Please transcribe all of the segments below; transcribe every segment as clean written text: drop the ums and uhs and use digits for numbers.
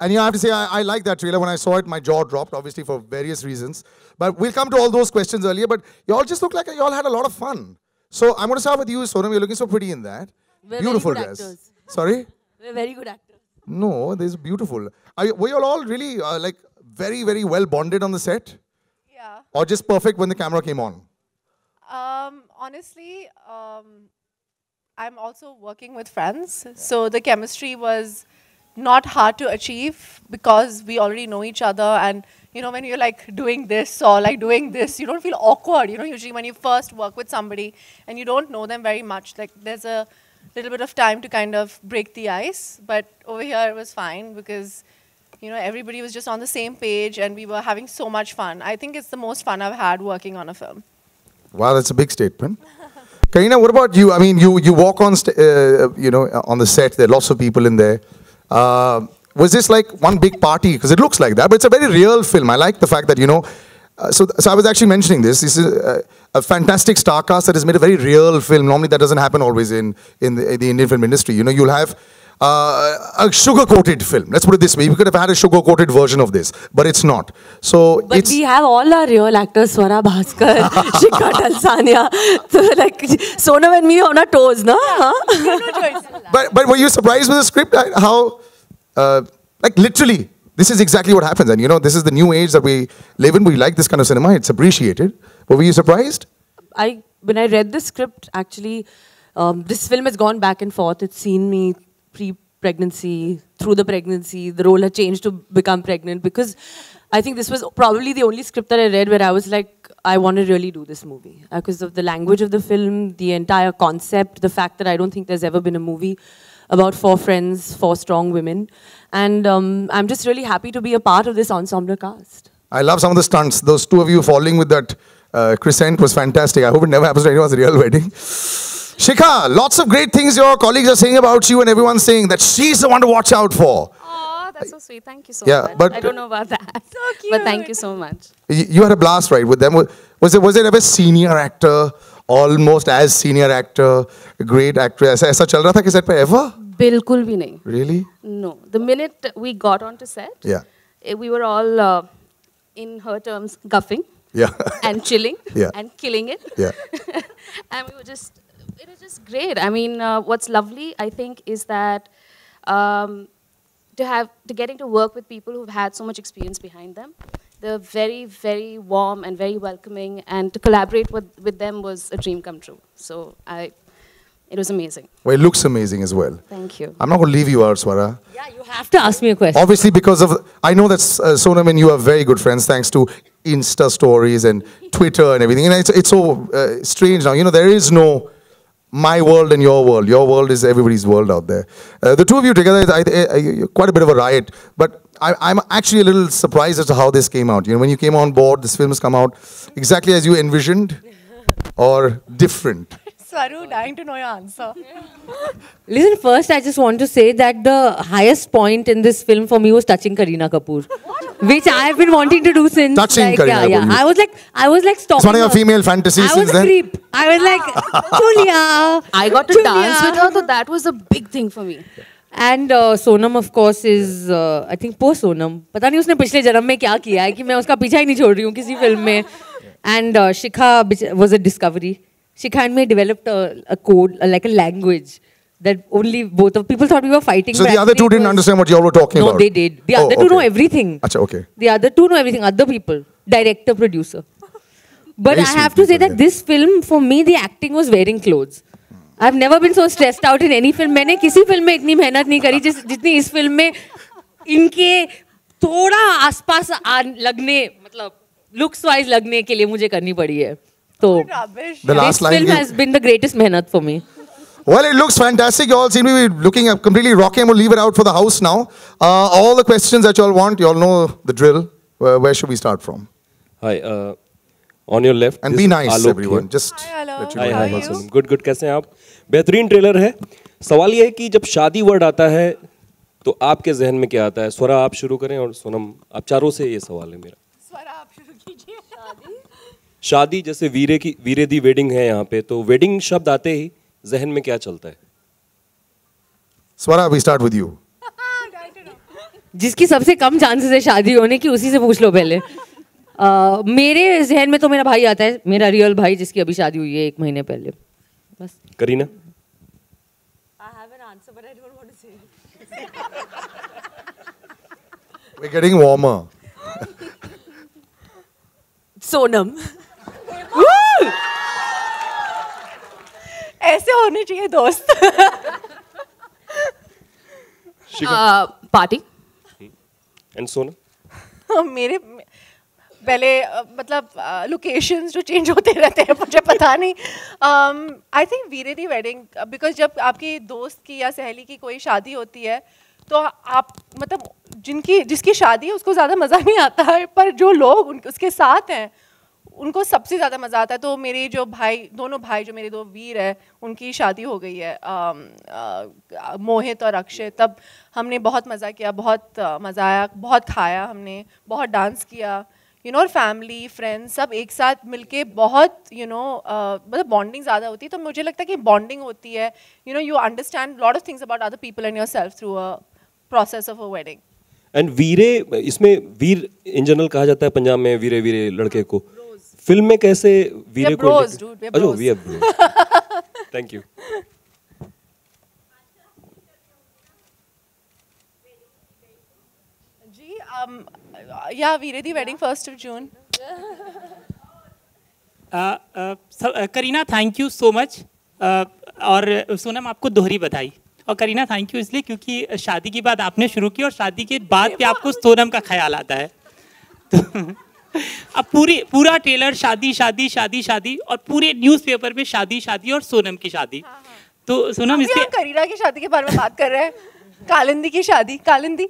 And you have to say, I like that trailer. When I saw it, my jaw dropped, obviously for various reasons. But we'll come to all those questions earlier. But you all just look like you all had a lot of fun. So I'm going to start with you, Sonam. You're looking so pretty in that. We're Beautiful very good dress. actors. Sorry? We're very good actors. No, this is beautiful. Were you all really like very, very well bonded on the set? Yeah. Or just perfect when the camera came on? Honestly, I'm also working with friends, so the chemistry was not hard to achieve because we already know each other. And you know, when you're like doing this or like doing this, you don't feel awkward. You know, usually when you first work with somebody and you don't know them very much, like there's a little bit of time to kind of break the ice. But over here it was fine because you know everybody was just on the same page and we were having so much fun. I think it's the most fun I've had working on a film. Wow, that's a big statement. Kareena, what about you? I mean, you walk on, you know, on the set. There are lots of people in there. Was this like one big party? Because it looks like that, but it's a very real film. I like the fact that, you know, so I was actually mentioning this. This is a fantastic star cast that has made a very real film. Normally that doesn't happen always in the Indian film industry. You know, you'll have a sugar-coated film. Let's put it this way. We could have had a sugar-coated version of this, but it's not. So But we have all our real actors, Swara Bhaskar, Shikha Talsania. So like Sonam and me on our toes, no? Huh? But were you surprised with the script? How, like literally, this is exactly what happens. And you know, this is the new age that we live in. We like this kind of cinema. It's appreciated. But were you surprised? When I read the script, actually, this film has gone back and forth. It's seen me pre-pregnancy, through the pregnancy. The role had changed to become pregnant because I think this was probably the only script that I read where I was like, I want to really do this movie. Because of the language of the film, the entire concept, the fact that I don't think there's ever been a movie about 4 friends, 4 strong women. And I'm just really happy to be a part of this ensemble cast. I love some of the stunts. Those two of you falling with that crescent was fantastic. I hope it never happens to anyone's real wedding. Shikha, lots of great things your colleagues are saying about you and everyone's saying that she's the one to watch out for. Oh, that's so sweet. Thank you so Yeah, much. I don't know about that. So cute. But thank you so much. You had a blast, right, with them? Was there ever senior actor, almost as senior actor, great actress? ऐसा चल रहा था कि set पे ever? बिल्कुल भी नहीं. Really? No. The minute we got onto set, Yeah. we were all, in her terms, guffing Yeah. and chilling Yeah. and killing it. Yeah. And we were just, it was just great. I mean, what's lovely, I think, is that getting to work with people who've had so much experience behind them. They're very, very warm and very welcoming, and to collaborate with them was a dream come true. So it was amazing. Well, it looks amazing as well. Thank you. I'm not going to leave you out, Swara. Yeah, you have to ask me a question. Obviously, because of, I know that Sonam and you are very good friends thanks to Insta stories and Twitter and everything. And it's so strange now. You know, there is no my world and your world. Your world is everybody's world out there. The two of you together, quite a bit of a riot. But I'm actually a little surprised as to how this came out. You know, when you came on board, this film has come out exactly as you envisioned or different. Swaru, dying to know your answer. Listen, first I just want to say that the highest point in this film for me was touching Kareena Kapoor, which I have been wanting to do since. Touching like, Kareena yeah, Kapoor. yeah. I was like stalking It's one of your her. female fantasies I was since a then? creep. I was like, Julia. I got to Julia. dance with her, so that was a big thing for me. And Sonam, of course, is I think poor Sonam. पता नहीं उसने पिछले जन्म में क्या किया है कि मैं उसका पीछा ही नहीं छोड़ रही हूँ किसी फिल्म में. And Shikha was a discovery. Shikha and me developed a code, like a language that only both of people thought we were fighting. So but the other two actually didn't understand what you all were talking No, about? they did. The other two know everything. Acha, okay. The other two know everything. Other people, director, producer. But Very I have sweet to say people, that this film, for me, the acting was wearing clothes. I've never been so stressed out in any film. मैंने किसी film में इतनी मेहनत नहीं करी जितनी इस film में इनके थोड़ा आसपास लगने मतलब looks wise लगने के लिए मुझे करनी पड़ी है. So Rubbish. The last this line film has been the greatest mehnat for me. Well, it looks fantastic. You all seem to be looking at completely rocking. We'll leave it out for the house now. All the questions that you all want, you all know the drill. Where should we start from? Hi. On your left. And this be is nice, Alok everyone. here. Just Hi, Alok. let you Hi, know. hi, How are hi. you? Good, good. कैसे हैं आप? बेहतरीन trailer है. सवाल ये है कि जब शादी वर्ड आता है तो आपके जहन में क्या आता है? स्वरा आप शुरू करें और सोनम आप चारों से ये सवाल है मेरा. स्वरा आप शुरू कीजिए. शादी जैसे वीरे दी वेडिंग है यहाँ पे तो वेडिंग शब्द आते ही जहन में क्या चलता है? Swara, we start with you. जिसकी सबसे कम चांसेस है शादी होने की, उसी से पूछ लो पहले। मेरे जहन में तो मेरा भाई आता है, मेरा रियल भाई जिसकी अभी शादी हुई है 1 महीने पहले। बस। Kareena? I have an answer, but I don't want to say it. We're getting warmer. Sonam. ऐसे होने चाहिए दोस्त। पार्टी। एंड सोनम? मेरे पहले मतलब लोकेशंस जो चेंज होते रहते हैं, मुझे पता नहीं। I think Veere Di wedding, because जब आपकी दोस्त की या सहेली की कोई शादी होती है तो आप मतलब जिसकी शादी है उसको ज़्यादा मज़ा नहीं आता है, पर जो लोग उसके साथ हैं उनको सबसे ज़्यादा मज़ा आता है। तो मेरे जो दोनों भाई जो मेरे 2 वीर है, उनकी शादी हो गई है, मोहित और अक्षय। तब हमने बहुत मज़ा किया, बहुत मज़ा आया, बहुत खाया हमने, बहुत डांस किया, और फैमिली फ्रेंड्स सब एक साथ मिलके बहुत मतलब बॉन्डिंग ज़्यादा होती है। तो मुझे लगता है कि बॉन्डिंग होती है, you understand lot of things about other people and yourself through a process of a wedding. And Veere, इसमें वीर इन जनरल कहा जाता है पंजाब में, वीरे वीरे लड़के को। फिल्म में कैसे वीरे को? अच्छा, we are bros. Thank you. जी, या Veere Di wedding 1st of June। Kareena thank you so much, और सोनम आपको दोहरी बधाई। और करीना थैंक यू इसलिए क्योंकि शादी की बात आपने शुरू की और शादी के बाद पे आपको सोनम का ख्याल आता है। तो अब पूरा ट्रेलर शादी शादी शादी शादी, और पूरे न्यूज़पेपर में शादी शादी और सोनम की शादी। तो सोनम इसके हम करीना की शादी के बारे में बात कर रहे हैं। कालिंदी की शादी, कालिंदी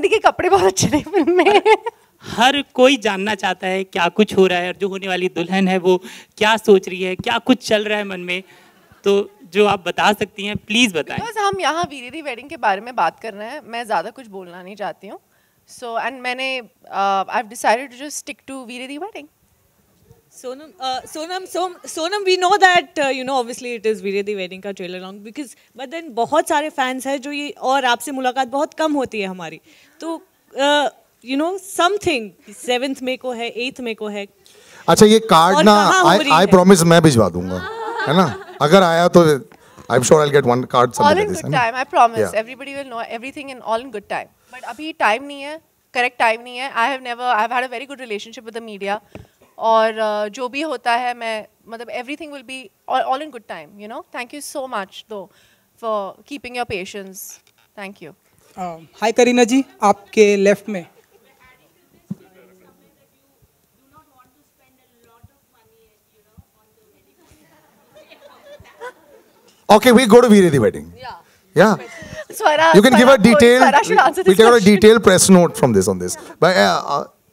के कपड़े बहुत अच्छे थे फिल्म में। हर कोई जानना चाहता है क्या कुछ हो रहा है, और जो होने वाली दुल्हन है वो क्या सोच रही है, क्या कुछ चल रहा है मन में। तो जो आप बता सकती हैं प्लीज़ बताएं। बस हम यहाँ वीरे दी वेडिंग के बारे में बात कर रहे हैं, मैं ज़्यादा कुछ बोलना नहीं चाहती हूँ। So and मैंने I've decided to just stick to Veere Di wedding. Sonam, we know that obviously it is Veere Di wedding का trailer long because but then बहुत सारे fans हैं जो ये, और आपसे मुलाकात बहुत कम होती है हमारी, तो something 7th May को है, 8th May को है। अच्छा, ये कार्ड ना I promise मैं भिजवा दूंगा, है ना? अगर आया तो I'm sure I'll get one card. All in good time, I promise. Yeah. Everybody will know everything in all in good time. But अभी time नहीं है, correct time नहीं है. I've had a very good relationship with the media. और जो भी होता है मैं मतलब everything will be all in good time. Thank you so much though for keeping your patience. Thank you. Hi Kareena जी, आपके left में. Okay, we go to Veere Di wedding. Yeah. Swara, you can give a detailed. We'll take out a detailed press note from this on this. But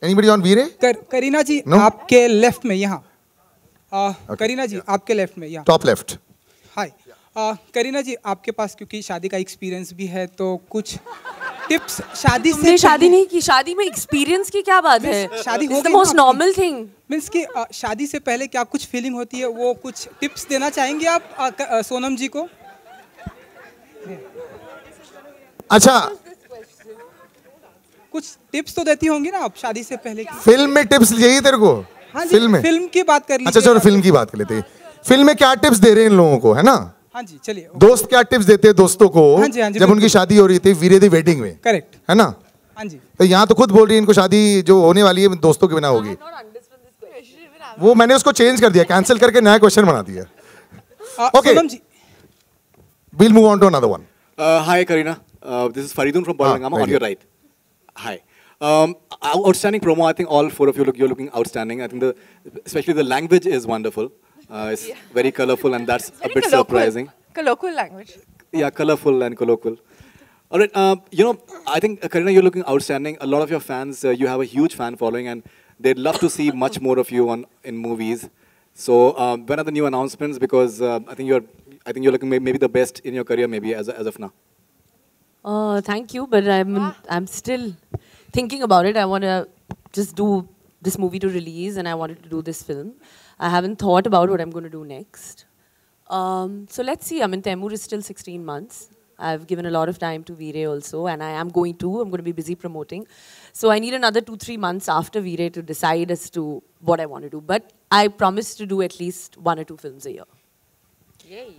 anybody on Veere? Kareena ji, no? आपके left में यहाँ. करीना जी, आपके left में यहाँ. Top left. हाय. करीना जी, आपके पास क्योंकि शादी का एक्सपीरियंस भी है, तो कुछ टिप्स शादी से शादी नहीं की, शादी में एक्सपीरियंस की क्या बात है? शादी हो गई, मोस्ट नॉर्मल थिंग मीन्स कि शादी से पहले क्या कुछ फीलिंग होती है, वो कुछ टिप्स देना चाहेंगे आप सोनम जी को? अच्छा, कुछ टिप्स तो देती होंगी ना आप शादी से पहले की? फिल्म में टिप्स चाहिए तेरे को? हाँ जी, फिल्म में फिल्म की बात कर लीजिए। अच्छा चलो फिल्म की बात कर लेते हैं। फिल्म में क्या टिप्स दे रहे हैं इन लोगों को, है ना? हाँ जी, चलिए। दोस्त क्या टिप्स देते हैं दोस्तों को? हाँ जी, हाँ जी, जब उनकी शादी हो रही थी वीरे दी वेडिंग में, करेक्ट, है ना? हाँ जी। तो यहाँ तो खुद बोल रही है इनको शादी जो होने वाली है दोस्तों के बिना होगी। वो मैंने उसको चेंज कर दिया, कैंसिल करके नया क्वेश्चन बना दिया। Okay, we'll move on to another one. Hi Kareena, this is Faridun from Balangama on your right. Hi. Outstanding promo. I think all 4 of you're looking outstanding. I think especially the language is wonderful. It's very colorful and that's a bit surprising. Colloquial language. Yeah, colorful and colloquial. All right. I think Kareena, you're looking outstanding. A lot of your fans, you have a huge fan following, and they'd love to see much more of you in movies. So when are the new announcements? Because I think you're looking maybe the best in your career, maybe as of now. Thank you, but I'm still thinking about it. I want to just do this movie to release, and I wanted to do this film. I haven't thought about what I'm going to do next. So let's see. I mean, Taimur is still 16 months. I've given a lot of time to Veer also, and I am going to. I'm going to be busy promoting. So I need another 2-3 months after Veer to decide as to what I want to do. But I promise to do at least 1 or 2 films a year. Yay.